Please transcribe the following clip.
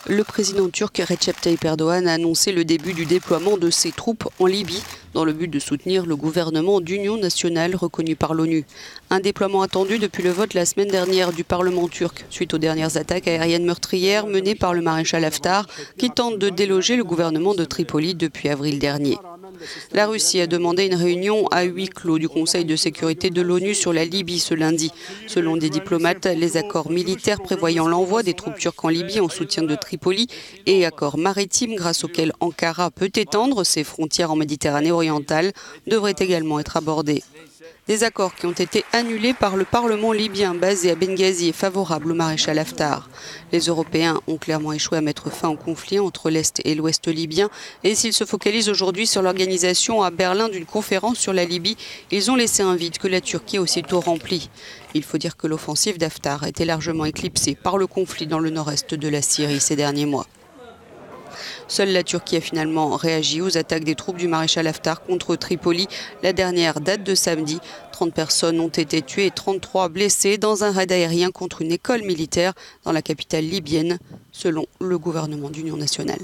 Le président turc Recep Tayyip Erdogan a annoncé le début du déploiement de ses troupes en Libye dans le but de soutenir le gouvernement d'union nationale reconnu par l'ONU. Un déploiement attendu depuis le vote la semaine dernière du Parlement turc suite aux dernières attaques aériennes meurtrières menées par le maréchal Haftar qui tente de déloger le gouvernement de Tripoli depuis avril dernier. La Russie a demandé une réunion à huis clos du Conseil de sécurité de l'ONU sur la Libye ce lundi. Selon des diplomates, les accords militaires prévoyant l'envoi des troupes turques en Libye en soutien de Tripoli et accords maritimes grâce auxquels Ankara peut étendre ses frontières en Méditerranée orientale devraient également être abordés. Des accords qui ont été annulés par le Parlement libyen basé à Benghazi et favorable au maréchal Haftar. Les Européens ont clairement échoué à mettre fin au conflit entre l'Est et l'Ouest libyen et s'ils se focalisent aujourd'hui sur l'organisation à Berlin d'une conférence sur la Libye, ils ont laissé un vide que la Turquie a aussitôt rempli. Il faut dire que l'offensive d'Haftar a été largement éclipsée par le conflit dans le nord-est de la Syrie ces derniers mois. Seule la Turquie a finalement réagi aux attaques des troupes du maréchal Haftar contre Tripoli. La dernière date de samedi. 30 personnes ont été tuées et 33 blessées dans un raid aérien contre une école militaire dans la capitale libyenne, selon le gouvernement d'union nationale.